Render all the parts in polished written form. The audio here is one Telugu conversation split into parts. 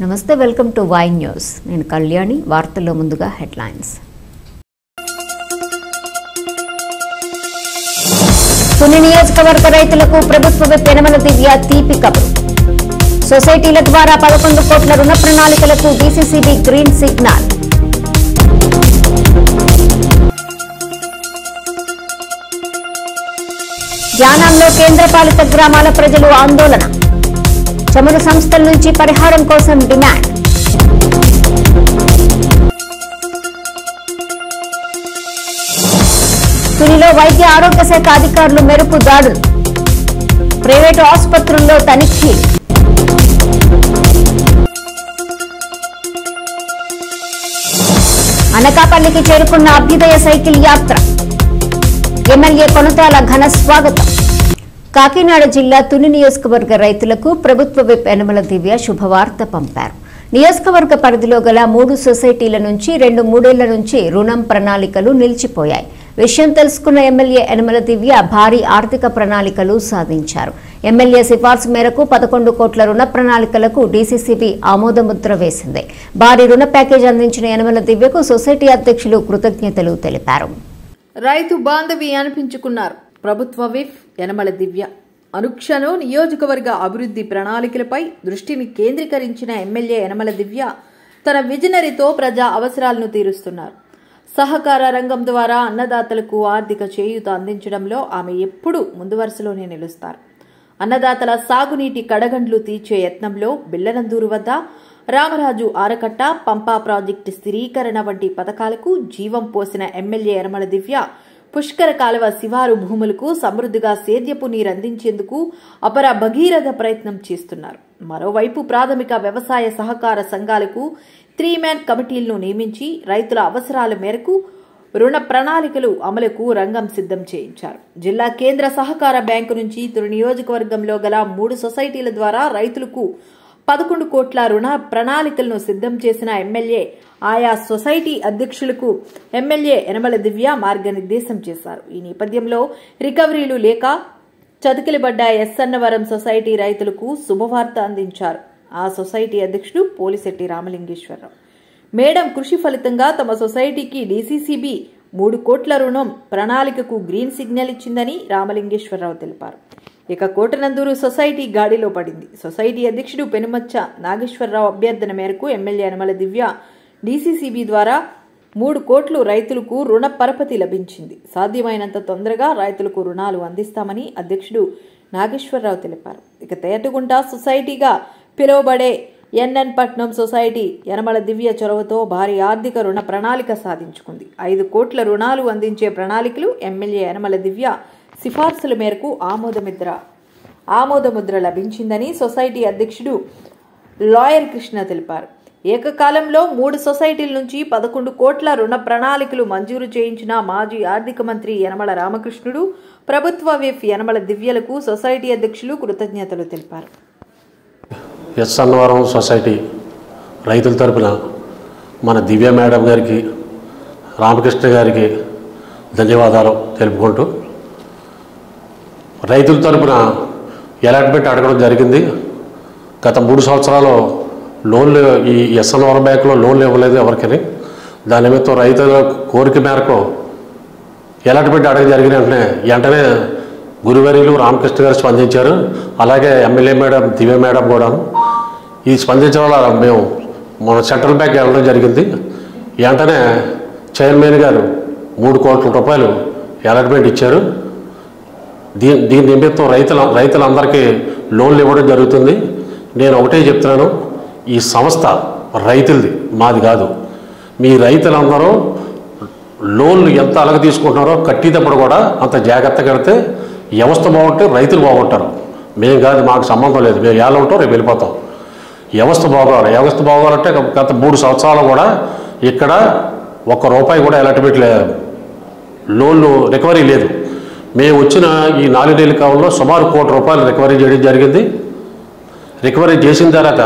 నమస్తే, వెల్కమ్ టు వై న్యూస్. నేను కళ్యాణి. వార్తల్లో ముందుగా హెడ్లైన్స్. తుని నియోజకవర్గ రైతులకు ప్రభుత్వ పెనమల దివ్య తీపి కబురు. సొసైటీల ద్వారా 11 కోట్ల రుణ ప్రణాళికలకు డీసీసీబీ గ్రీన్ సిగ్నల్. యానాంలో కేంద్రపాలిత గ్రామాల ప్రజలు ఆందోళన. చమురు సంస్థల నుంచి పరిహారం కోసం డిమాండ్. తునిలో వైద్య ఆరోగ్య శాఖ అధికారులు మెరుపు దాడులు. ప్రైవేటు ఆసుపత్రుల్లో తనిఖీలు. అనకాపల్లికి చేరుకున్న అభ్యుదయ సైకిల్ యాత్ర. ఎమ్మెల్యే కొనతాల ఘన స్వాగతం. కాకినాడ జిల్లా తుని నియోజకవర్గ రైతులకు ప్రభుత్వ విప్ యనమల దివ్య శుభవార్త పంపారు. నియోజకవర్గ పరిధిలో గల 3 సొసైటీల నుంచి 2 ఏళ్ల నుంచి రుణం ప్రణాళికలు నిలిచిపోయాయి. విషయం తెలుసుకున్న ఎమ్మెల్యే యనమల దివ్య భారీ ఆర్థిక ప్రణాళికలు సాధించారు. ఎమ్మెల్యే సిఫార్సు మేరకు 11 కోట్ల రుణ ప్రణాళికలకు డీసీసీబీ ఆమోదముద్ర వేసింది. భారీ రుణ ప్యాకేజ్ అందించిన యనమల దివ్యకు సొసైటీ అధ్యక్షులు కృతజ్ఞతలు తెలిపారు. రైతు బాంధవి అనిపించుకున్నారు ప్రభుత్వ విప్ యనమల దివ్య. అనుక్షణం నియోజకవర్గ అభివృద్ధి ప్రణాళికలపై దృష్టిని కేంద్రీకరించిన ఎమ్మెల్యే యనమల దివ్య తన విజనరీతో ప్రజా అవసరాలను తీరుస్తున్నారు. సహకార రంగం ద్వారా అన్నదాతలకు ఆర్థిక చేయూత అందించడంలో ఆమె ఎప్పుడూ ముందు వరుసలోనే నిలుస్తారు. అన్నదాతల సాగునీటి కడగండ్లు తీర్చే యత్నంలో బిల్లనందూరు వద్ద రామరాజు ఆరకట్ట, పంపా ప్రాజెక్టు స్థిరీకరణ వంటి పథకాలకు జీవం పోసిన ఎమ్మెల్యే యనమల దివ్య పుష్కర కాలువ శివారు భూములకు సమృద్ధిగా సేద్యపు నీరందించేందుకు అపర భగీరథ ప్రయత్నం చేస్తున్నారు. మరోవైపు ప్రాథమిక వ్యవసాయ సహకార సంఘాలకు 3-మ్యాన్ కమిటీలను నియమించి రైతుల అవసరాల మేరకు రుణ ప్రణాళికలు అమలుకు రంగం సిద్ధం చేయించారు. జిల్లా కేంద్ర సహకార బ్యాంకు నుంచి తుని నియోజకవర్గంలో గల 3 సొసైటీల ద్వారా రైతులకు 11 కోట్ల రుణ ప్రణాళికలను సిద్ధం చేసిన ఎమ్మెల్యే ఆయా సొసైటీ అధ్యక్షులకు ఎమ్మెల్యే యనమల దివ్య మార్గనిర్దేశం చేశారు. ఈ నేపథ్యంలో రికవరీలు లేక చతికిలబడ్డ ఎస్సన్నవరం సొసైటీ రైతులకు శుభవార్త అందించారు. ఆ సొసైటీ అధ్యక్షుడు పోలిశెట్టి రామలింగేశ్వరరావు. మేడం కృషి ఫలితంగా తమ సొసైటీకి డీసీసీబీ 3 కోట్ల రుణం ప్రణాళికకు గ్రీన్ సిగ్నల్ ఇచ్చిందని రామలింగేశ్వరరావు తెలిపారు. ఇక కోటనందూరు సొసైటీ గాడిలో పడింది. సొసైటీ అధ్యక్షుడు పెనుమచ్చ నాగేశ్వరరావు అభ్యర్థన మేరకు ఎమ్మెల్యే యనమల దివ్య డీసీసీబీ ద్వారా 3 కోట్లు రైతులకు రుణ పరపతి లభించింది. సాధ్యమైనంత తొందరగా రైతులకు రుణాలు అందిస్తామని అధ్యక్షుడు నాగేశ్వరరావు తెలిపారు. ఇక తేటగుంట సొసైటీగా పిలువబడే ఎన్ఎన్ పట్నం సొసైటీ యనమల దివ్య చొరవతో భారీ ఆర్థిక రుణ ప్రణాళిక సాధించుకుంది. 5 కోట్ల రుణాలు అందించే ప్రణాళికలు ఎమ్మెల్యే యనమల దివ్య సిఫార్సుల మేరకు ఆమోదముద్ర లభించిందని సొసైటీ అధ్యక్షుడు లాయర్ కృష్ణ తెలిపారు. ఏకకాలంలో 3 సొసైటీల నుంచి 11 కోట్ల రుణ ప్రణాళికలు మంజూరు చేయించిన మాజీ ఆర్థిక మంత్రి యనమల రామకృష్ణుడు, ప్రభుత్వ విప్ యనమల దివ్యలకు సొసైటీ అధ్యక్షులు కృతజ్ఞతలు తెలిపారు. ఎస్సన్నవరం సొసైటీ రైతుల తరపున మన దివ్య మేడం గారికి, రామకృష్ణ గారికి ధన్యవాదాలు తెలుపుకుంటూ, రైతుల తరపున అలాట్మెంట్ అడగడం జరిగింది. గత 3 సంవత్సరాలు లోన్లు ఈ ఎస్ఎన్ఆర్ బ్యాంకులో లోన్లు ఇవ్వలేదు ఎవరికని. దాని నిమిత్తం రైతుల కోరిక మేరకు అలాట్మెంట్ అడగడం జరిగిన వెంటనే గురువర్యులు రామకృష్ణ గారు స్పందించారు. అలాగే ఎమ్మెల్యే మేడం దివ్య మేడం కూడా ఈ స్పందించడం వల్ల మేము మన సెంట్రల్ బ్యాంక్ వెళ్ళడం జరిగింది. వెంటనే చైర్మన్ గారు 3 కోట్ల రూపాయలు అలాట్మెంట్ ఇచ్చారు. దీని నిమిత్తం రైతులందరికీ లోన్లు ఇవ్వడం జరుగుతుంది. నేను ఒకటే చెప్తున్నాను, ఈ సంస్థ రైతులది, మాది కాదు. మీ రైతులందరూ లోన్లు ఎంత అలగ తీసుకుంటున్నారో కట్టేటప్పుడు కూడా అంత జాగ్రత్త కడితే వ్యవస్థ బాగుంటే రైతులు బాగుంటారు. మేము కాదు, మాకు సంబంధం లేదు. మేము ఎలా ఉంటాం, రేపు వెళ్ళిపోతాం. వ్యవస్థ బాగోవాలి. వ్యవస్థ బాగోవాలంటే గత 3 సంవత్సరాలు కూడా ఇక్కడ ₹1 కూడా అలాట్మెంట్ లోన్లు రికవరీ లేదు. మేము వచ్చిన ఈ 4 నెలల కాలంలో సుమారు ₹1 కోటి రికవరీ చేయడం జరిగింది. రికవరీ చేసిన తర్వాత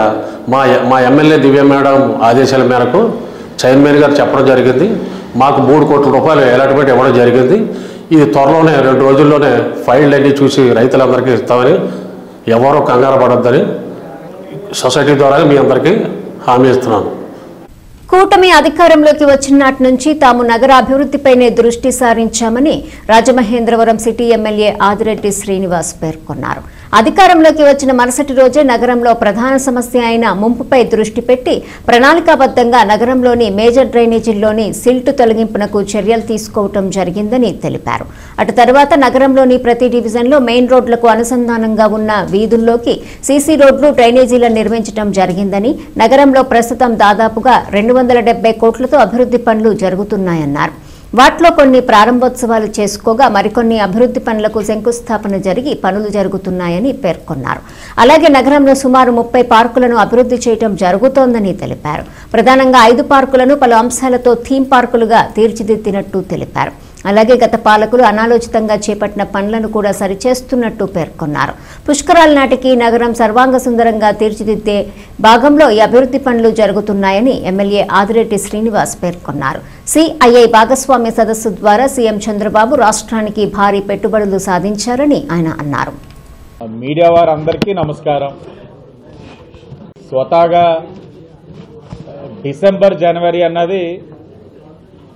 మా ఎమ్మెల్యే దివ్య మేడం ఆదేశాల మేరకు చైర్మన్ గారు చెప్పడం జరిగింది. మాకు ₹3 కోట్ల అలాట్మెంట్ ఇవ్వడం జరిగింది. ఇది త్వరలోనే 2 రోజుల్లోనే ఫైళ్ళు అన్నీ చూసి రైతులందరికీ ఇస్తామని, ఎవరో కంగారు పడొద్దని సొసైటీ ద్వారా మీ అందరికీ హామీ ఇస్తున్నాను. కూటమి అధికారంలోకి వచ్చిన నాటి నుంచి తాము నగర అభివృద్ధిపైనే దృష్టి సారించామని రాజమహేంద్రవరం సిటీ ఎమ్మెల్యే ఆదిరెడ్డి శ్రీనివాస్ పేర్కొన్నారు. అధికారంలోకి వచ్చిన మరుసటి రోజే నగరంలో ప్రధాన సమస్య అయిన ముంపుపై దృష్టి పెట్టి ప్రణాళికాబద్దంగా నగరంలోని మేజర్ డ్రైనేజీల్లోని సిల్ట్ తొలగింపునకు చర్యలు తీసుకోవడం జరిగిందని తెలిపారు. అటు తర్వాత నగరంలోని ప్రతి డివిజన్లో మెయిన్ రోడ్లకు అనుసంధానంగా ఉన్న వీధుల్లోకి సీసీ రోడ్లు డ్రైనేజీలను నిర్మించడం జరిగిందని, నగరంలో ప్రస్తుతం దాదాపుగా 270 కోట్లతో అభివృద్ధి పనులు జరుగుతున్నాయన్నారు. వాటిలో కొన్ని ప్రారంభోత్సవాలు చేసుకోగా మరికొన్ని అభివృద్ధి పనులకు శంకుస్థాపన జరిగి పనులు జరుగుతున్నాయని పేర్కొన్నారు. అలాగే నగరంలో సుమారు 30 పార్కులను అభివృద్ధి చేయడం జరుగుతోందని తెలిపారు. ప్రధానంగా 5 పార్కులను పలు అంశాలతో థీమ్ పార్కులుగా తీర్చిదిద్దినట్టు తెలిపారు. అలాగే గత పాలకులు అనాలోచితంగా చేపట్టిన పనులను కూడా సరిచేస్తున్నట్టు పేర్కొన్నారు. పుష్కరాల నాటికి నగరం సర్వాంగ సుందరంగా తీర్చిదిద్దే భాగంలో ఈ అభివృద్ధి పనులు జరుగుతున్నాయని ఎమ్మెల్యే ఆదిరెడ్డి శ్రీనివాస్ పేర్కొన్నారు. సిఐఐ భాగస్వామ్య సదస్సు ద్వారా సీఎం చంద్రబాబు రాష్ట్రానికి భారీ పెట్టుబడులు సాధించారని ఆయన అన్నారు. మీడియా వారందరికీ నమస్కారం. స్వతహాగా డిసెంబర్ జనవరి అన్నది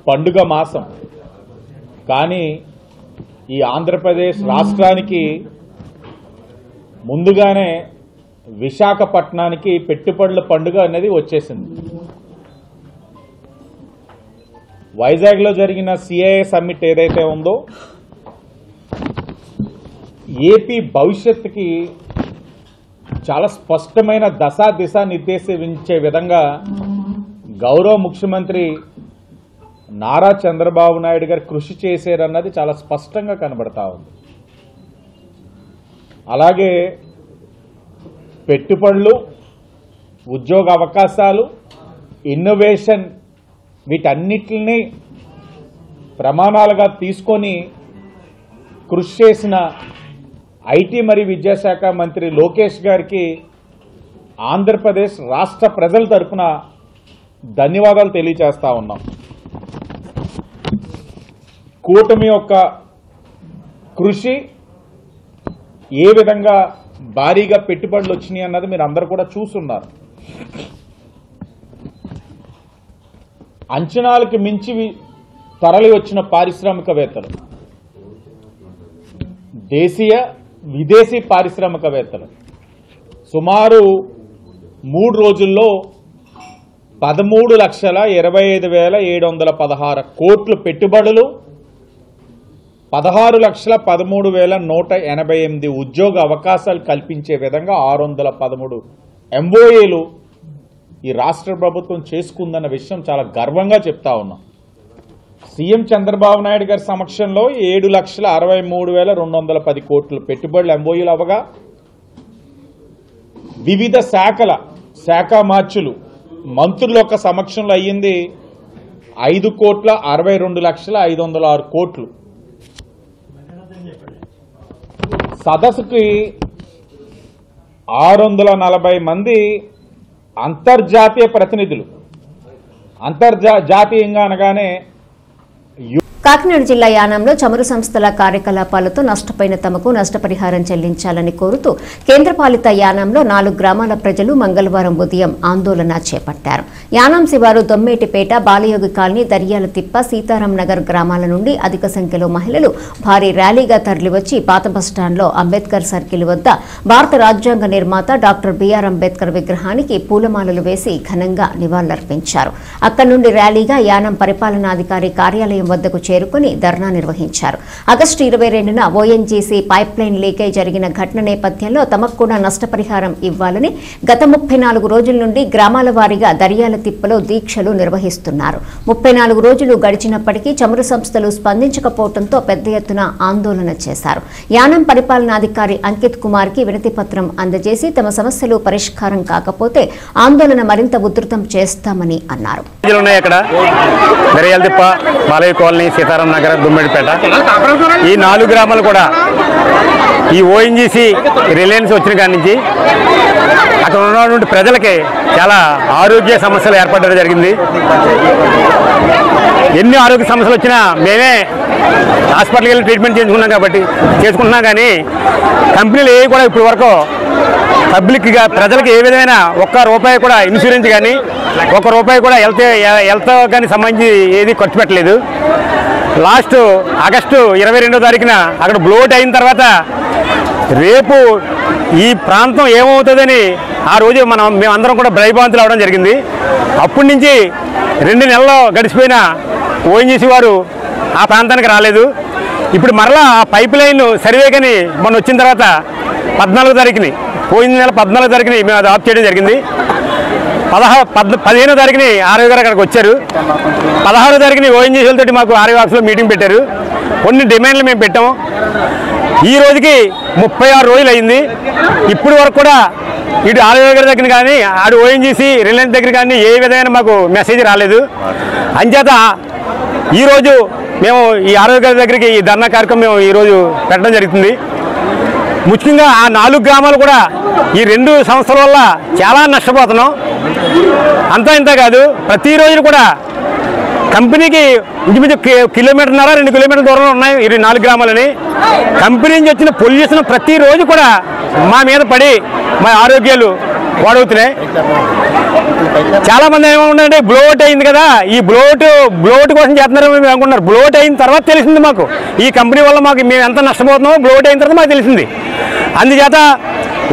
పండుగ మాసం, కానీ ఈ ఆంధ్రప్రదేశ్ రాష్ట్రానికి ముందుగానే విశాఖపట్నానికి పెట్టుబడుల పండుగ అనేది వచ్చేసింది. వైజాగ్లో జరిగిన సిఐఐ సమ్మిట్ ఏదైతే ఉందో ఏపీ భవిష్యత్తుకి చాలా స్పష్టమైన దిశ నిర్దేశించే విధంగా గౌరవ ముఖ్యమంత్రి నారా చంద్రబాబు నాయుడు గారు కృషి చేశారన్నది చాలా స్పష్టంగా కనబడతా ఉంది. అలాగే పెట్టుబడులు, ఉద్యోగ అవకాశాలు, ఇన్నోవేషన్ వీటన్నిటిని ప్రమాణాలుగా తీసుకొని కృషి చేసిన ఐటీ మరియు విద్యాశాఖ మంత్రి లోకేష్ గారికి ఆంధ్రప్రదేశ్ రాష్ట్ర ప్రజల తరఫున ధన్యవాదాలు తెలియజేస్తా ఉన్నాం. కూటమి యొక్క కృషి ఏ విధంగా భారీగా పెట్టుబడులు వచ్చినాయి అన్నది మీరు అందరూ కూడా చూస్తున్నారు. అంచనాలకు మించి తరలి వచ్చిన పారిశ్రామికవేత్తలు, దేశీయ విదేశీ పారిశ్రామికవేత్తలు సుమారు 3 రోజుల్లో 13,25,716 కోట్ల పెట్టుబడులు, 16,13,188 ఉద్యోగ అవకాశాలు కల్పించే విధంగా 613 ఎంఓఏలు ఈ రాష్ట్ర ప్రభుత్వం చేసుకుందన్న విషయం చాలా గర్వంగా చెప్తా ఉన్నాం. సీఎం చంద్రబాబు నాయుడు గారి సమక్షంలో 7,63,210 కోట్ల పెట్టుబడులు ఎంఓయూలు అవగా వివిధ శాఖ మార్చులు మంత్రుల యొక్క సమక్షంలో అయ్యింది 5,62,506 కోట్లు. సదస్సుకి 640 మంది అంతర్జాతీయ ప్రతినిధులు, అంతర్జాతీయంగా అనగానే కాకినాడ జిల్లా యానంలో చమురు సంస్థల కార్యకలాపాలతో నష్టపోయిన తమకు నష్టపరిహారం చెల్లించాలని కోరుతూ కేంద్రపాలిత యానంలో 4 గ్రామాల ప్రజలు మంగళవారం ఉదయం ఆందోళన చేపట్టారు. యానం శివారు దొమ్మేటిపేట, బాలయోగి కాలనీ, దర్యాల తిప్ప, సీతారాం నగర్ గ్రామాల నుండి అధిక సంఖ్యలో మహిళలు భారీ ర్యాలీగా తరలివచ్చి పాత బస్టాండ్లో అంబేద్కర్ సర్కిల్ వద్ద భారత రాజ్యాంగ నిర్మాత డాక్టర్ బిఆర్ అంబేద్కర్ విగ్రహానికి పూలమాలలు వేసి ఘనంగా నివాళులర్పించారు. అక్కడి నుండి ర్యాలీగా యానం పరిపాలనాధికారి కార్యాలయం వద్దకు చేరుకుని ధర్నా నిర్వహించారు. ఆగస్టు 22న ఓఎన్జీసీ పైప్ లైన్ లీకేజ్ జరిగిన ఘటన నేపథ్యంలో తమకు కూడా నష్టపరిహారం ఇవ్వాలని గత 34 రోజుల నుండి గ్రామాల వారీగా దర్యాల తిప్పలో దీక్షలు నిర్వహిస్తున్నారు. 34 రోజులు గడిచినప్పటికీ చమురు సంస్థలు స్పందించకపోవడంతో పెద్ద ఎత్తున ఆందోళన చేశారు. యానం పరిపాలనాధికారి అంకిత్ కుమార్ కి వినతి పత్రం అందజేసి తమ సమస్యలు పరిష్కారం కాకపోతే ఆందోళన మరింత ఉధృతం చేస్తామని అన్నారు. సీతారాం నగర్, దుమ్మెడిపేట ఈ 4 గ్రామాలు కూడా ఈ ఓఎన్జీసీ రిలయన్స్ వచ్చిన కాడి నుంచి అక్కడ ఉన్నటువంటి ప్రజలకి చాలా ఆరోగ్య సమస్యలు ఏర్పడడం జరిగింది. ఎన్ని ఆరోగ్య సమస్యలు వచ్చినా మేమే హాస్పిటల్కి వెళ్ళి ట్రీట్మెంట్ చేసుకుంటున్నాం కానీ కంపెనీలు ఏవి కూడా ఇప్పటి వరకు పబ్లిక్గా ప్రజలకు ఏ విధమైన ఒక్క రూపాయి కూడా ఇన్సూరెన్స్ కానీ ఒక్క రూపాయి కూడా హెల్త్ కానీ సంబంధించి ఏది ఖర్చు పెట్టలేదు. లాస్ట్ ఆగస్టు 22వ తారీఖున అక్కడ బ్లోట్ అయిన తర్వాత రేపు ఈ ప్రాంతం ఏమవుతుందని ఆ రోజు మేమందరం కూడా భయభ్రాంతులు అవడం జరిగింది. అప్పటి నుంచి 2 నెలలు గడిచిపోయిన ఓఎన్జీసీ వారు ఆ ప్రాంతానికి రాలేదు. ఇప్పుడు మరలా ఆ పైప్ లైన్ సర్వే కానీ మొన్న వచ్చిన తర్వాత 14వ తారీఖుని పోయిన నెల 14వ తారీఖుని మేము అది ఆఫ్ చేయడం జరిగింది. 15వ తారీఖుని ఆర్ఐ గారు అక్కడికి వచ్చారు. 16వ తారీఖుని ఓఎన్జీసీలతో మాకు ఆర్ఐ ఆఫీస్లో మీటింగ్ పెట్టారు. కొన్ని డిమాండ్లు మేము పెట్టాము. ఈ రోజుకి 36 రోజులు అయింది. ఇప్పటి వరకు కూడా ఇటు ఆర్ఐ గారి దగ్గర కానీ ఆడు ఓఎన్జీసీ రిలయన్స్ దగ్గర కానీ ఏ విధమైన మాకు మెసేజ్ రాలేదు. అంచేత ఈరోజు మేము ఈ ఆర్ఐ గారి దగ్గరికి ఈ ధర్నా కార్యక్రమం మేము ఈరోజు పెట్టడం జరుగుతుంది. ముఖ్యంగా ఆ 4 గ్రామాలు కూడా ఈ 2 సంస్థల వల్ల చాలా నష్టపోతున్నాం. అంతా ఇంత కాదు, ప్రతిరోజు కూడా కంపెనీకి ఇంచుమించు 1.5 కిలోమీటర్న్నర 2 కిలోమీటర్ల దూరంలో ఉన్నాయి ఈ 4 గ్రామాలని. కంపెనీ నుంచి వచ్చిన పొల్యూషన్ ప్రతిరోజు కూడా మా మీద పడి మా ఆరోగ్యాలు పాడవుతున్నాయి. చాలామంది ఏమనుకుంటారంటే బ్లోట్ అయింది కదా, ఈ బ్లోట్ కోసం చేస్తున్నారో మేము అనుకుంటున్నారు. బ్లోట్ అయిన తర్వాత తెలిసింది మాకు ఈ కంపెనీ వల్ల మేము ఎంత నష్టపోతున్నామో బ్లోట్ అయిన తర్వాత మాకు తెలిసింది. అందుచేత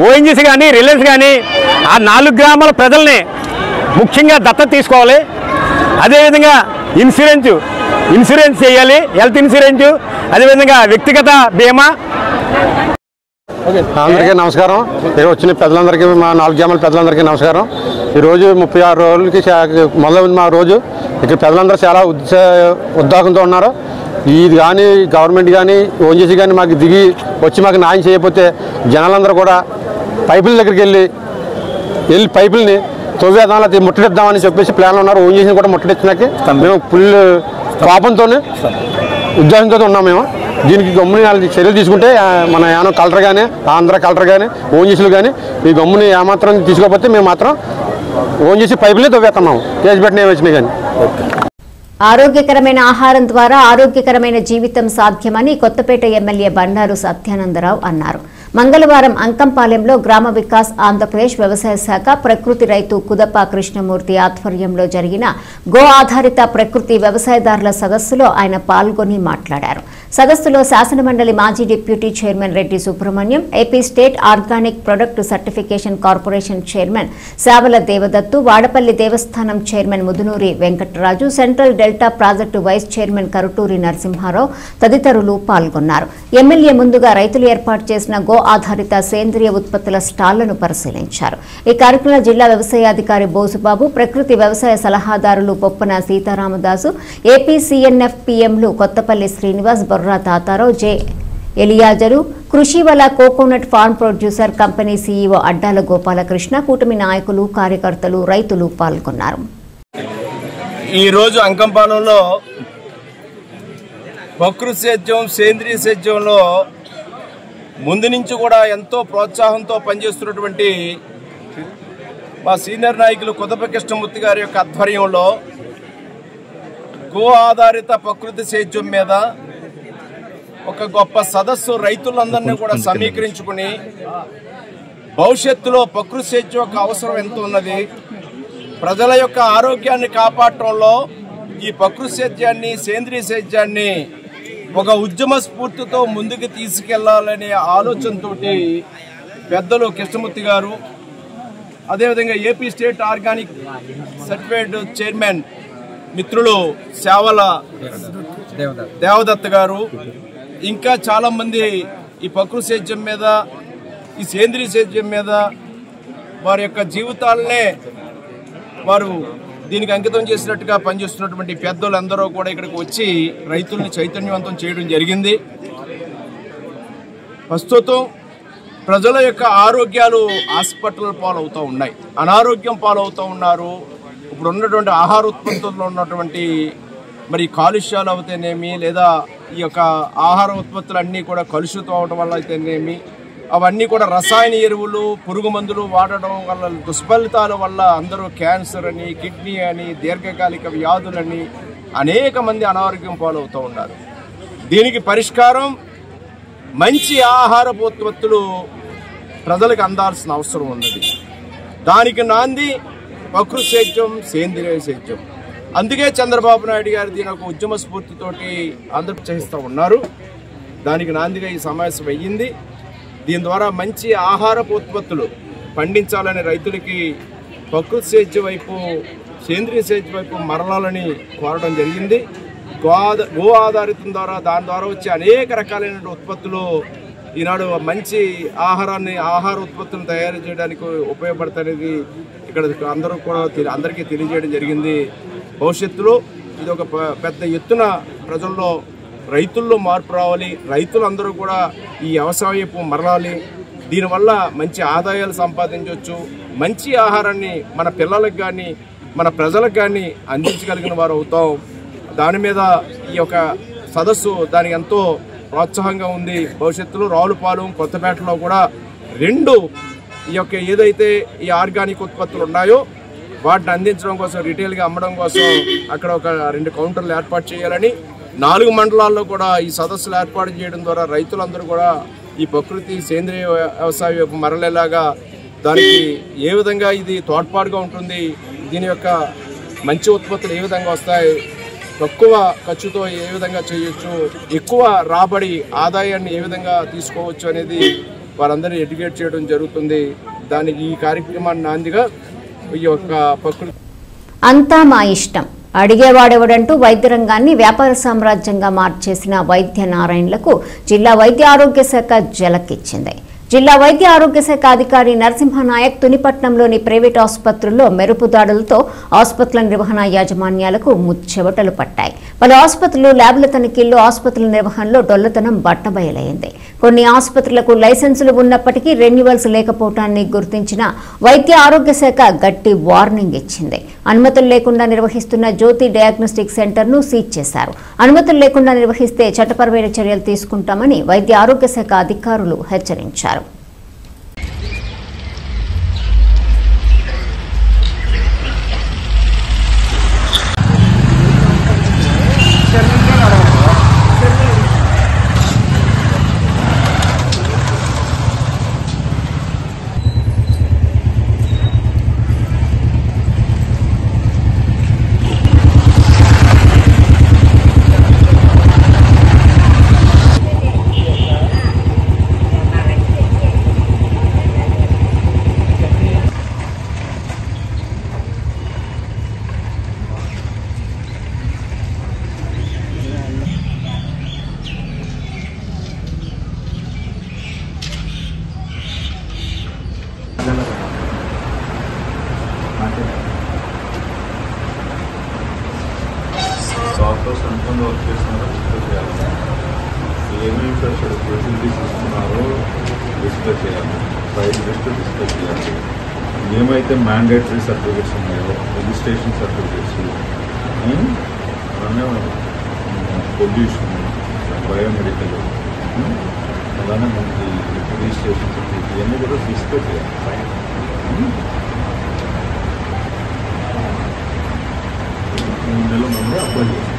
ఓఎన్జీసీ కానీ రిలయన్స్ కానీ ఆ 4 గ్రామాల ప్రజల్ని ముఖ్యంగా దత్తత తీసుకోవాలి. అదేవిధంగా ఇన్సూరెన్స్ చేయాలి, హెల్త్ ఇన్సూరెన్స్, అదేవిధంగా వ్యక్తిగత బీమా. అందరికీ నమస్కారం. ఇక్కడ వచ్చిన పెద్దలందరికీ, మా 4 గ్రామాల పెద్దలందరికీ నమస్కారం. ఈరోజు 36 రోజులకి మొదలైంది మా రోజు. ఇక్కడ పెద్దలందరూ చాలా ఉత్సాహంతో ఉన్నారు. ఇది కానీ గవర్నమెంట్ కానీ ఓఎన్జీసీ కానీ మాకు దిగి వచ్చి మాకు న్యాయం చేయకపోతే జనాలందరూ కూడా పైపుల దగ్గరికి వెళ్ళి పైపుల్ని తవ్వేద్దాం, ముట్టడిద్దామని చెప్పేసి ప్లాన్లు ఉన్నారు. ఓఎన్జీసీని కూడా ముట్టడిచ్చినాక మేము ఫుల్ కోపంతో ఉద్యోగంతో ఉన్నాం. మేము దీనికి గమ్ముని చర్యలు తీసుకుంటే మన యానం కలెక్టర్ కానీ ఆంధ్ర కలెక్టర్ కానీ ఓఎన్జీసీలు కానీ ఈ గమ్ముని ఏమాత్రం తీసుకోకపోతే మేము మాత్రం ఓఎన్జీసీ పైపులే తవ్వేస్తున్నాం, కేసు పెట్టిన వచ్చినాయి కానీ. ఆరోగ్యకరమైన ఆహారం ద్వారా ఆరోగ్యకరమైన జీవితం సాధ్యమని కొత్తపేట ఎమ్మెల్యే బండారు సత్యానందరావు అన్నారు. మంగళవారం అంకంపాలెంలో గ్రామ వికాస్ ఆంధ్రప్రదేశ్ వ్యవసాయ శాఖ ప్రకృతి రైతు కుదప కృష్ణమూర్తి ఆధ్వర్యంలో జరిగిన గో ఆధారిత ప్రకృతి వ్యవసాయదారుల సదస్సులో ఆయన పాల్గొని మాట్లాడారు. సదస్సులో శాసనమండలి మాజీ deputy chairman Reddy Subrahmanyam, AP state organic product certification corporation chairman Savala Devadattu, Vadapalli దేవస్థానం chairman Mudunuri Venkataraju, central delta project vice chairman Karuturi Narasimharao తదితరులు పాల్గొన్నారు. ఎమ్మెల్యే ముందుగా రైతులు ఏర్పాటు చేసిన గో ఆధారిత సేంద్రియ ఉత్పత్తుల స్టాళ్లను పరిశీలించారు. ఈ కార్యక్రమంలో జిల్లా వ్యవసాయాధికారి బోసుబాబు, ప్రకృతి వ్యవసాయ సలహాదారులు బొప్పన సీతారామదాసు, ఏపీ సీఎన్ఎఫ్ పీఎంలు Kothapalli Srinivas, Borra Thatharao, J Eliazar, Krishivala coconut farm producer company CEO Addala Gopalakrishna, కూటమి నాయకులు, కార్యకర్తలు, రైతులు పాల్గొన్నారు. ఈరోజు అంకంపాలెంలో ప్రకృతి సేద్యం సేంద్రియ సేద్యంలో ముందు నుంచి కూడా ఎంతో ప్రోత్సాహంతో పనిచేస్తున్నటువంటి మా సీనియర్ నాయకులు కుదప కృష్ణమూర్తి గారి యొక్క ఆధ్వర్యంలో గో ఆధారిత ప్రకృతి సేద్యం మీద ఒక గొప్ప సదస్సు రైతులందరినీ కూడా సమీకరించుకుని భవిష్యత్తులో ప్రకృతి సేద్యం యొక్క అవసరం ఎంత ఉన్నది, ప్రజల యొక్క ఆరోగ్యాన్ని కాపాడటంలో ఈ ప్రకృతి సేద్యాన్ని సేంద్రియ సేద్యాన్ని ఒక ఉద్యమ స్ఫూర్తితో ముందుకు తీసుకెళ్లాలనే ఆలోచనతో పెద్దలు కృష్ణమూర్తి గారు, అదేవిధంగా AP state organic certified chairman మిత్రులు శావల దేవదత్త గారు, ఇంకా చాలా మంది ఈ ప్రకృతి సేద్యం మీద ఈ సేంద్రియ సేద్యం మీద వారి యొక్క జీవితాలనే వారు దీనికి అంకితం చేసినట్టుగా పనిచేస్తున్నటువంటి పెద్దలందరూ కూడా ఇక్కడికి వచ్చి రైతుల్ని చైతన్యవంతం చేయడం జరిగింది. ప్రస్తుతం ప్రజల యొక్క ఆరోగ్యాలు హాస్పిటల్ పాలవుతూ ఉన్నాయి, అనారోగ్యం పాలవుతూ ఉన్నారు. ఇప్పుడు ఉన్నటువంటి ఆహార ఉత్పత్తుల్లో ఉన్నటువంటి మరి కాలుష్యాలు అవుతేనేమి, లేదా ఈ యొక్క ఆహార ఉత్పత్తులు అన్నీ కూడా కలుషితం అవడం వల్ల అయితేనేమి, అవన్నీ కూడా రసాయన ఎరువులు, పురుగు మందులు వాడడం వల్ల దుష్ఫలితాల వల్ల అందరూ క్యాన్సర్ అని, కిడ్నీ అని, దీర్ఘకాలిక వ్యాధులని, అనేక మంది అనారోగ్యం పాలవుతూ ఉన్నారు. దీనికి పరిష్కారం మంచి ఆహారపు ఉత్పత్తులు ప్రజలకు అందాల్సిన అవసరం ఉన్నది. దానికి నాంది ప్రకృతి సేద్యం, సేంద్రియ సేద్యం. అందుకే చంద్రబాబు నాయుడు గారు దీని ఒక ఉద్యమ స్ఫూర్తితోటి అందరూ చేస్తూ ఉన్నారు. దానికి నాందిగా ఈ సమావేశం అయ్యింది. దీని ద్వారా మంచి ఆహారపు ఉత్పత్తులు పండించాలని రైతులకి ప్రకృతి సేద్యం వైపు, సేంద్రియ సేద్యం వైపు మరలాలని కోరడం జరిగింది. గో ఆధారితం ద్వారా, దాని ద్వారా వచ్చే అనేక రకాలైన ఉత్పత్తులు ఈనాడు మంచి ఆహార ఉత్పత్తులను తయారు చేయడానికి ఉపయోగపడతాయనేది ఇక్కడ అందరికీ తెలియజేయడం జరిగింది. భవిష్యత్తులో ఇది ఒక పెద్ద ఎత్తున ప్రజల్లో, రైతుల్లో మార్పు రావాలి. రైతులందరూ కూడా ఈ వ్యవసాయపు మరలాలి. దీనివల్ల మంచి ఆదాయాలు సంపాదించవచ్చు. మంచి ఆహారాన్ని మన పిల్లలకు కానీ మన ప్రజలకు కానీ అందించగలిగిన వారు అవుతాం. దాని మీద ఈ యొక్క సదస్సు దానికి ఎంతో ప్రోత్సాహంగా ఉంది. భవిష్యత్తులో రావులపాలెం, కొత్తపేటలో కూడా 2 ఈ యొక్క ఏదైతే ఈ ఆర్గానిక్ ఉత్పత్తులు ఉన్నాయో వాటిని అందించడం కోసం, రిటైల్గా అమ్మడం కోసం అక్కడ ఒక 2 కౌంటర్లు ఏర్పాటు చేయాలని, 4 మండలాల్లో కూడా ఈ సదస్సులు ఏర్పాటు చేయడం ద్వారా రైతులందరూ కూడా ఈ ప్రకృతి సేంద్రియ వ్యవసాయం వైపు మరలేలాగా, దానికి ఏ విధంగా ఇది తోడ్పాటుగా ఉంటుంది, దీని యొక్క మంచి ఉత్పత్తులు ఏ విధంగా వస్తాయి, తక్కువ ఖర్చుతో ఏ విధంగా చేయొచ్చు, ఎక్కువ రాబడి ఆదాయాన్ని ఏ విధంగా తీసుకోవచ్చు అనేది వారందరినీ ఎడ్యుకేట్ చేయడం జరుగుతుంది. దానికి ఈ కార్యక్రమాన్ని నాందిగా ఈ యొక్క ప్రకృతి అంతా మా ఇష్టం, అడిగేవాడెవడంటూ వైద్య రంగాన్ని వ్యాపార సామ్రాజ్యంగా మార్చేసిన వైద్య నారాయణలకు జిల్లా వైద్య ఆరోగ్య శాఖ జలకిచ్చింది. జిల్లా వైద్య ఆరోగ్య శాఖ అధికారి నరసింహనాయక్ తునిపట్నంలోని ప్రైవేట్ ఆసుపత్రుల్లో మెరుపుదాడులతో ఆసుపత్రుల నిర్వహణ యాజమాన్యాలకు ముచ్చెవటలు పట్టాయి. పలు ఆసుపత్రులు ల్యాబ్ల తనిఖీల్లో ఆసుపత్రుల నిర్వహణలో డొల్లతనం బట్టబయలైంది. కొన్ని ఆసుపత్రులకు లైసెన్సులు ఉన్నప్పటికీ రెన్యువల్స్ లేకపోవటాన్ని గుర్తించిన వైద్య ఆరోగ్య శాఖ గట్టి వార్నింగ్ ఇచ్చింది. అనుమతులు లేకుండా నిర్వహిస్తున్న జ్యోతి డయాగ్నోస్టిక్ సెంటర్ను సీజ్ చేశారు. అనుమతులు లేకుండా నిర్వహిస్తే చట్టపరమైన చర్యలు తీసుకుంటామని వైద్య ఆరోగ్య శాఖ అధికారులు హెచ్చరించారు. డాక్టర్స్ ఎంతమంది వర్క్ చేస్తున్నారో డిస్కస్ చేయాలి. ఏమేమి ఫెసిలిటీస్ ఇస్తున్నారో డిస్కస్ చేయాలి. ప్రైస్ లిస్ట్ డిస్కస్ చేయాలి. ఏమైతే మ్యాండేటరీ సర్టిఫికేట్స్ ఉన్నాయో, రిజిస్ట్రేషన్ సర్టిఫికేట్స్, అలానే పొల్యూషన్, బయోమెడికల్, అలానే మనకి రిజిస్ట్రేషన్ సర్టిఫికేట్ ఇవన్నీ కూడా డిస్కస్ చేయాలి. నెల ముందే అప్లై చేసుకోవాలి.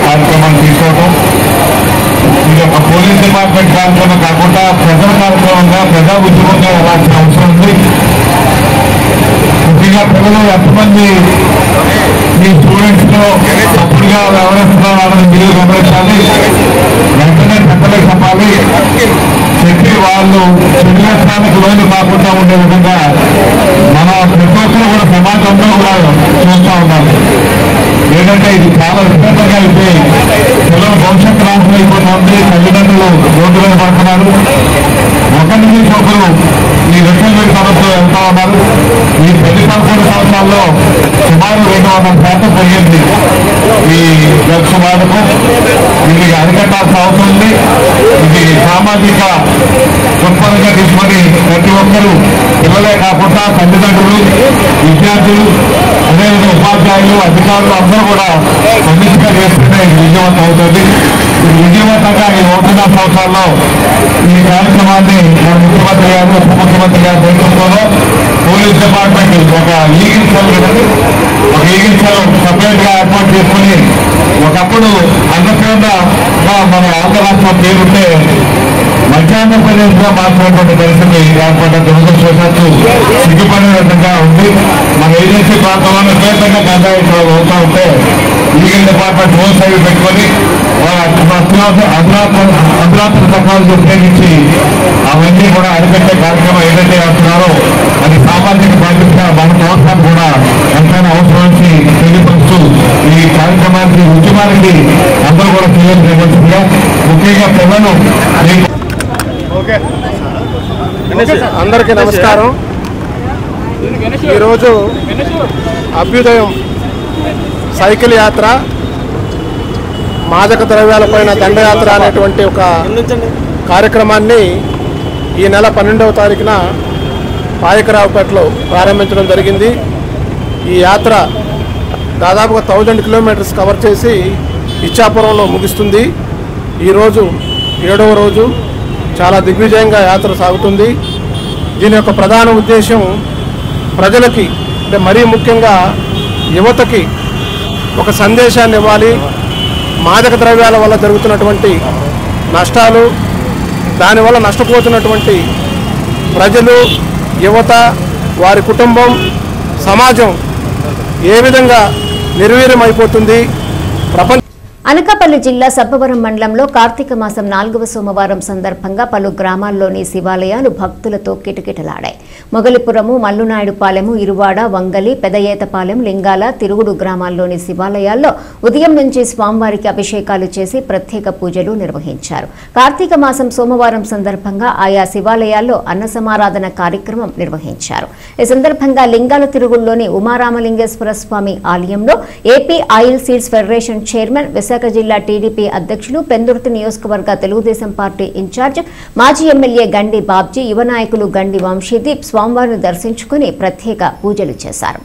కార్యక్రమాలు తీసుకోవడం ఇది ఒక పోలీస్ డిపార్ట్మెంట్ కార్యక్రమం కాకుండా ప్రజల కార్యక్రమంగా, ప్రజా ఉద్యమంగా వెళ్ళాల్సిన అవసరం ఉంది. ముఖ్యంగా పిల్లలు ఎంతమంది ఈ స్టూడెంట్స్ లో తప్పుడుగా వ్యవహరిస్తున్నారని మీరు గమనించాలి. వెంటనే పెద్దలకు చెప్పాలి. చెప్పి వాళ్ళు చెడువేస్తానికి లోను కాకుండా ఉండే విధంగా మన ప్రతి ఒక్కరు కూడా సమాజంలో కూడా చూస్తూ ఉండాలి. ఏంటంటే ఇది చాలా విపరీతంగా అయిపోయి పిల్లల భవిష్యత్తు నాశనం అయిపోతుంది. తల్లిదండ్రులు రోడ్డు మీద పడుతున్నారు. ఒకరి నుంచి ఒకరు ఈ రెక్కల సమస్యలు వెళ్తా ఉన్నారు. ఈ 10-11 సంవత్సరాల్లో సుమారు 200% పెరిగింది ఈ డ్రగ్స్ వాడకం. ఇది అరికట్టాల్సిన అవసరం ఉంది. ఇది సామాజిక దృక్పథంగా తీసుకొని ప్రతి ఒక్కరూ పిల్లలే కాకుండా తల్లిదండ్రులు, విద్యార్థులు, అదేవిధంగా ఉపాధ్యాయులు, అధికారులు అందరూ కూడా సమిష్టిగా చేస్తుంటే ఇది విజయవంతం అవుతుంది. ఇది విజయవంతంగా ఈ 1.5 సంవత్సరాల్లో ఈ కార్యక్రమాన్ని మన ముఖ్యమంత్రి గారు, ఉప ముఖ్యమంత్రి గారి నేతృత్వంలో పోలీస్ డిపార్ట్మెంట్ ఒక ఈగిల్ సెల్ సపరేట్ గా ఏర్పాటు చేసుకుని, ఒకప్పుడు అన్నపూర్ణగా మన ఆంధ్ర రాష్ట్రం పేరుంటే మధ్యాహ్నప్రదేశ్ గా మార్చినటువంటి పరిస్థితి ఏర్పడ్డ దురదృష్టవశాత్తు సిగ్గుపడే విధంగా ఉంది. మన ఏజెన్సీ ప్రాంతంలో విపరీతంగా గంజాయిలు అవుతా ఉంటే ఈగిల్ డిపార్ట్మెంట్ హోల్ సైడ్ పెట్టుకొని అధునాతన టెక్నాలజీ ఉపయోగించి అవన్నీ కూడా అరికట్టే కార్యక్రమం ఏదైతే చేస్తున్నారో అది సామాజిక బాధ్యతగా మన ప్రభుత్వం కూడా ఎంతైనా అవసరానికి తెలియపరుస్తూ ఈ కార్యక్రమానికి ఉద్యమానికి అందరూ కూడా తెలియజేయవలసిందిగా, ముఖ్యంగా పిల్లలు. అందరికీ నమస్కారం. ఈరోజు అభ్యుదయం సైకిల్ యాత్ర, మాదక ద్రవ్యాలపైన దండయాత్ర అనేటువంటి ఒక కార్యక్రమాన్ని ఈ నెల 12వ తారీఖున పాయకరావుపేటలో ప్రారంభించడం జరిగింది. ఈ యాత్ర దాదాపుగా 1000 కిలోమీటర్స్ కవర్ చేసి ఇచ్చాపురంలో ముగుస్తుంది. ఈరోజు 7వ రోజు చాలా దిగ్విజయంగా యాత్ర సాగుతుంది. దీని యొక్క ప్రధాన ఉద్దేశం ప్రజలకి, అంటే మరీ ముఖ్యంగా యువతకి ఒక సందేశాన్ని ఇవ్వాలి. మాదక ద్రవ్యాల వల్ల జరుగుతున్నటువంటి నష్టాలు, దానివల్ల నష్టపోతున్నటువంటి ప్రజలు, యువత, వారి కుటుంబం, సమాజం ఏ విధంగా నిర్వీర్యమైపోతుంది. అనకాపల్లి జిల్లా సబ్బవరం మండలంలో కార్తీక మాసం 4వ సోమవారం సందర్భంగా పలు గ్రామాల్లోని శివాలయాలు భక్తులతో కిటకిటలాడాయి. మొగలిపురము, మల్లునాయుడుపాలెము, ఇరువాడ, వంగలి, పెదయేతపాలెం, లింగాల, తిరుగుడు గ్రామాల్లోని శివాలయాల్లో ఉదయం నుంచి స్వామివారికి అభిషేకాలు చేసి ప్రత్యేక పూజలు నిర్వహించారు. కార్తీక మాసం సోమవారం సందర్భంగా ఆయా శివాలయాల్లో అన్న సమారాధన కార్యక్రమం నిర్వహించారు. ఈ సందర్భంగా లింగాల తిరుగుల్లోని ఉమారామలింగేశ్వర స్వామి ఆలయంలో AP oil seeds federation chairman, Visakha జిల్లా టీడీపీ అధ్యక్షులు, పెందుర్తి నియోజకవర్గ తెలుగుదేశం పార్టీ ఇన్ఛార్జ్, మాజీ ఎమ్మెల్యే గండి బాబ్జీ, యువ నాయకులు గండి వంశీదీప్ స్వామివారిని దర్శించుకుని ప్రత్యేక పూజలు చేశారు.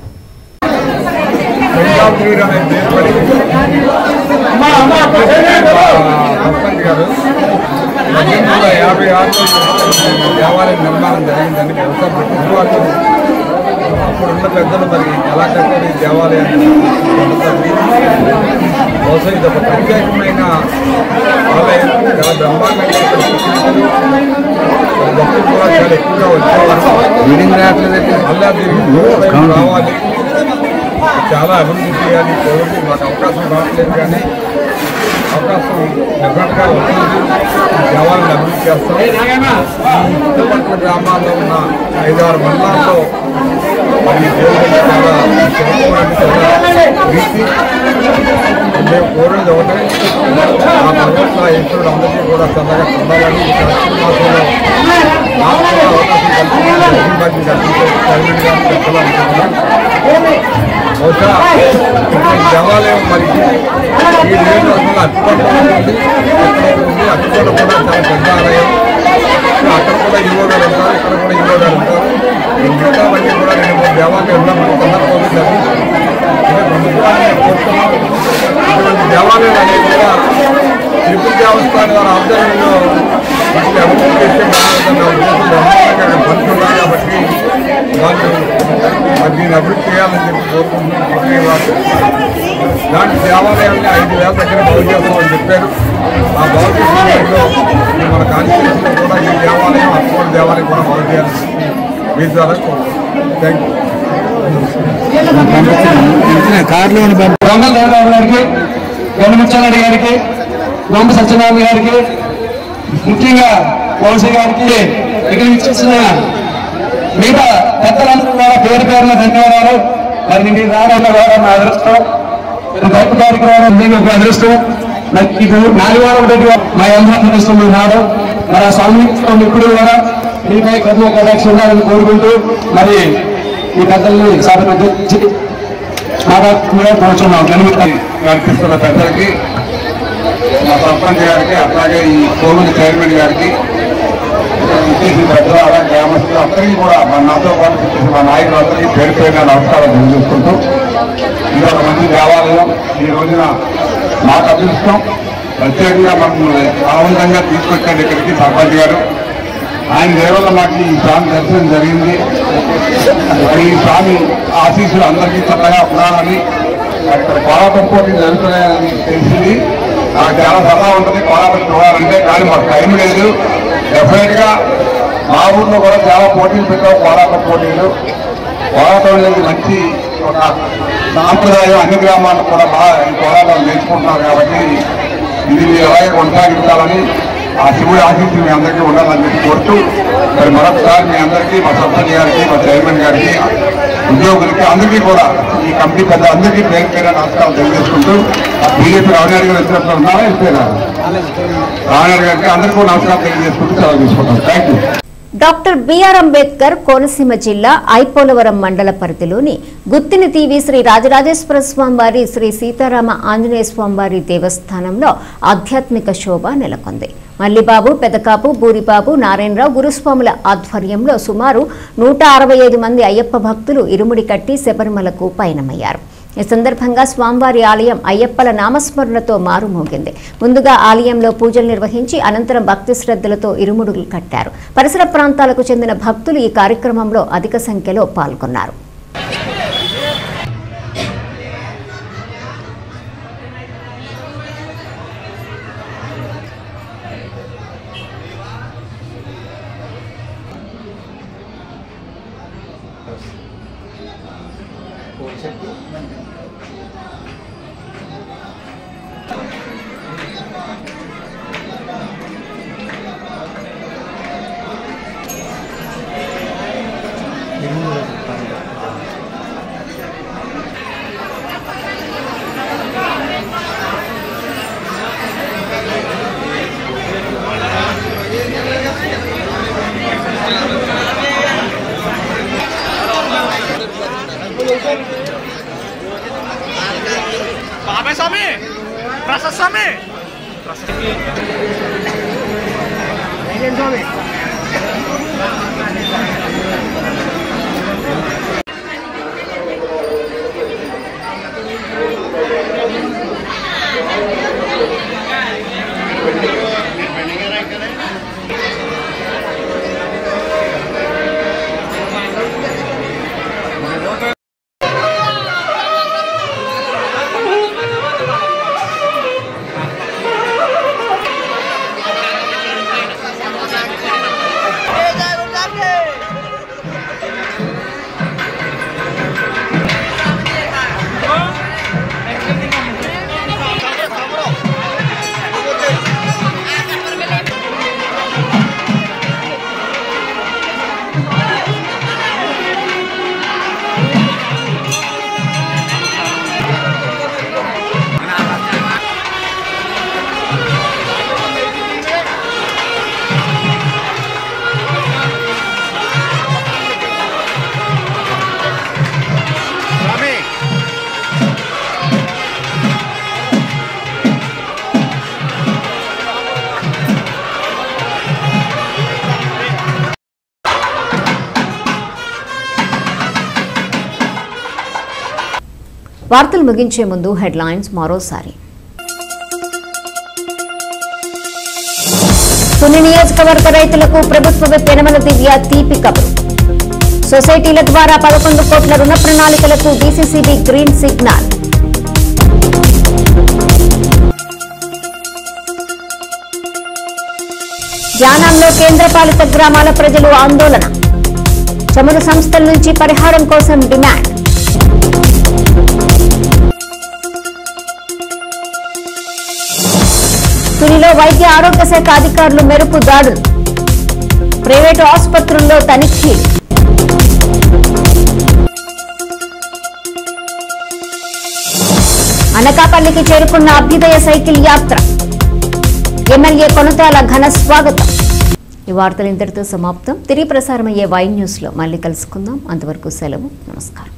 అప్పుడున్న పెద్దలు మరి ఎలా కట్టారు ఈ దేవాలయాన్ని, బహుశా ఇది ఒక ప్రత్యేకమైన ఆలయం. చాలా బ్రహ్మాండంగా భక్తులు కూడా చాలా ఎక్కువగా వచ్చేవారు. మళ్ళా దీనికి రావాలి, చాలా అభివృద్ధి చేయాలి. కోవిడ్ మాకు అవకాశం రావట్లేదు, కానీ అవకాశం డెఫినెట్గా వస్తుంది. దేవాలయాన్ని అభివృద్ధి చేస్తాం. ఈ చుట్టుపక్కల గ్రామాల్లో ఉన్న 5-6 మండలాల్లో మరి దేవుడు చాలా ప్రీతి. మేము కోరేది ఒకటే, ఆ భగవంతుల ఈశ్వరుడు అందరికీ కూడా చల్లగా పొందాలని ఈ కార్తీక మాసంలో నాకు కూడా అవకాశం కల్పించే చెప్పాలనుకుంటున్నాను. బహుశా దేవాలయం మరి ఈ నియోజకవర్గంలో అట్టుకొండ ఉంటుంది. అట్టుకొండ కూడా చాలా పెద్ద ఆలయం. అక్కడ కూడా యువ గారు ఉంటారు, ఇక్కడ కూడా యువ గారు ఉంటారు. మిగతావన్నీ కూడా 2-3 దేవాలయాలు ఉన్నప్పుడు సందర్భంగా ప్రభుత్వాన్ని కోరుతున్నాం. ఇటువంటి దేవాలయాలు అనేవి కూడా త్రిపుర దేవస్థానం వారి ఆధ్వర్యంలో వీటిని అభివృద్ధి చేసే బ్రహ్మాండంగా పడుతున్నారు. కాబట్టి వాళ్ళు మరి దీన్ని అభివృద్ధి చేయాలని చెప్పి కోరుకుంటున్నాం. ఇలాంటి దేవాలయాల్ని 5,000 దగ్గర బాగు చేస్తామని చెప్పారు. ఆ బాగు చేసిన మన కాన్స్టిట్యూషన్లో కూడా ఈ దేవాలయం, అటువంటి దేవాలయం కూడా బాగు చేయాలని చెప్పి మీ ద్వారా కోరుకుంటున్నాం. Thank you. దొంగలరావు గారికి, గణముచ్చారెడ్డి గారికి, దొంగ సత్యనారాయణ గారికి, ముఖ్యంగా వంశీ గారికి, ఇక్కడ ఇచ్చేసిన మిగతా పెద్దలందరూ కూడా పేరు పేరున ధన్యవాదాలు. మరి మీరు రావడం కూడా నా అదృష్టం, బయట కార్యక్రమం నేను ఒక అదృష్టం. మీకు 4 వారం మా అందరూ అదృష్టం మీరు రావడం. మరి ఆ స్వామి ఇప్పుడు కూడా మీపై కర్మ కటాక్ష ఉండాలని కోరుకుంటూ మరి ఈ పెద్దల్ని సాధపించి మాట్లాడుతున్నాం. కనిపిస్తున్న పెద్దలకి మా సర్పంచ్ గారికి, అట్లాగే ఈ కోవిడ్ చైర్మన్ గారికి, ఇచ్చేసిన పెద్దలు, అలాగే గ్రామస్తులు అందరికీ కూడా నాతో పాటు ఇచ్చేసిన మా నాయకులందరికీ పేరు పేరుగా నమస్కారం తెలియజేసుకుంటూ, ఇది ఒక మంచి దేవాలయం. ఈ రోజున మాకు అదృష్టం, ప్రత్యేకంగా మమ్మల్ని ఆనందంగా తీసుకొచ్చాడు ఇక్కడికి సర్పంచ్ గారు. ఆయన దేవల్ల మాకు ఈ స్వామి దర్శనం జరిగింది. మరి ఈ స్వామి ఆశీస్సులు అందరికీ చక్కగా ఉండాలని, అక్కడ కోలాటం పోటీ జరుగుతున్నాయని తెలిసింది. నాకు చాలా సరదా ఉంటుంది కోలాటం చూడాలంటే, కానీ మాకు టైం లేదు. డెఫినెట్ గా మా ఊర్లో కూడా చాలా పోటీలు పెట్టాం, కోలాటం పోటీలు. కోలాటం అనేది మంచి ఒక సాంప్రదాయం, అన్ని గ్రామాల్లో కూడా బాగా ఈ కోలాటం నేర్చుకుంటున్నారు. కాబట్టి ఇది మీరు అలాగే కొనసాగించాలని, ఆ శివుడి ఆశీస్సులు మీ అందరికీ ఉండాలని చెప్పి కోరుతూ, మరి మరొకసారి మీ అందరికీ, మా సర్పంచ్ గారికి, మా చైర్మన్ గారికి, ఉద్యోగులకి అందరికీ కూడా, ఈ కమిటీ పెద్ద అందరికీ పేరు పేరు నమస్కారం తెలియజేసుకుంటూ, బీజేపీ రావణారి గారు వచ్చినప్పుడు ఉన్నారా, వెళ్ళిపోయినా రావణారి గారికి అందరికీ కూడా నమస్కారం తెలియజేసుకుంటూ సెలవు తీసుకుంటాం. Thank you. Doctor BR Ambedkar Konaseema జిల్లా ఐపోలవరం మండల పరిధిలోని గుత్తిని తీవి శ్రీ రాజరాజేశ్వర స్వామివారి, శ్రీ సీతారామ ఆంజనేయ స్వామివారి దేవస్థానంలో ఆధ్యాత్మిక శోభ నెలకొంది. మల్లిబాబు, పెదకాపు, బూరిబాబు, నారాయణరావు గురుస్వాముల ఆధ్వర్యంలో సుమారు 165 మంది అయ్యప్ప భక్తులు ఇరుముడి కట్టి శబరిమలకు పయనమయ్యారు. ఈ సందర్భంగా స్వామివారి ఆలయం అయ్యప్పల నామస్మరణతో మారుమోగింది. ముందుగా ఆలయంలో పూజలు నిర్వహించి అనంతరం భక్తి శ్రద్ధలతో ఇరుముడులు కట్టారు. పరిసర ప్రాంతాలకు చెందిన భక్తులు ఈ కార్యక్రమంలో అధిక సంఖ్యలో పాల్గొన్నారు. వార్తలు ముగించే ముందు హెడ్లైన్స్ మరోసారి. తుని నియోజకవర్గ రైతులకు ప్రభుత్వ విప్ యనమల దివ్య తీపి కబురు. సొసైటీల ద్వారా 11 కోట్ల రుణ ప్రణాళికలకు డీసీసీబీ గ్రీన్ సిగ్నల్. యానాంలో కేంద్రపాలిత గ్రామాల ప్రజలు ఆందోళన. చమురు సంస్థల నుంచి పరిహారం కోసం డిమాండ్. తునిలో వైద్య ఆరోగ్య శాఖ అధికారులు మెరుపు దాడులు. ప్రైవేటు ఆసుపత్రుల్లో తనిఖీలు. అనకాపల్లికి చేరుకున్న అభ్యుదయ సైకిల్ యాత్ర. ఎమ్మెల్యే కొనతాల ఘన స్వాగతం. ఈ వార్తలు ఇంతటితో సమాప్తం. తిరిగి ప్రసారమయ్యే వై న్యూస్ లో మళ్ళీ కలుసుకుందాం. అంతవరకు సెలవు. నమస్కారం.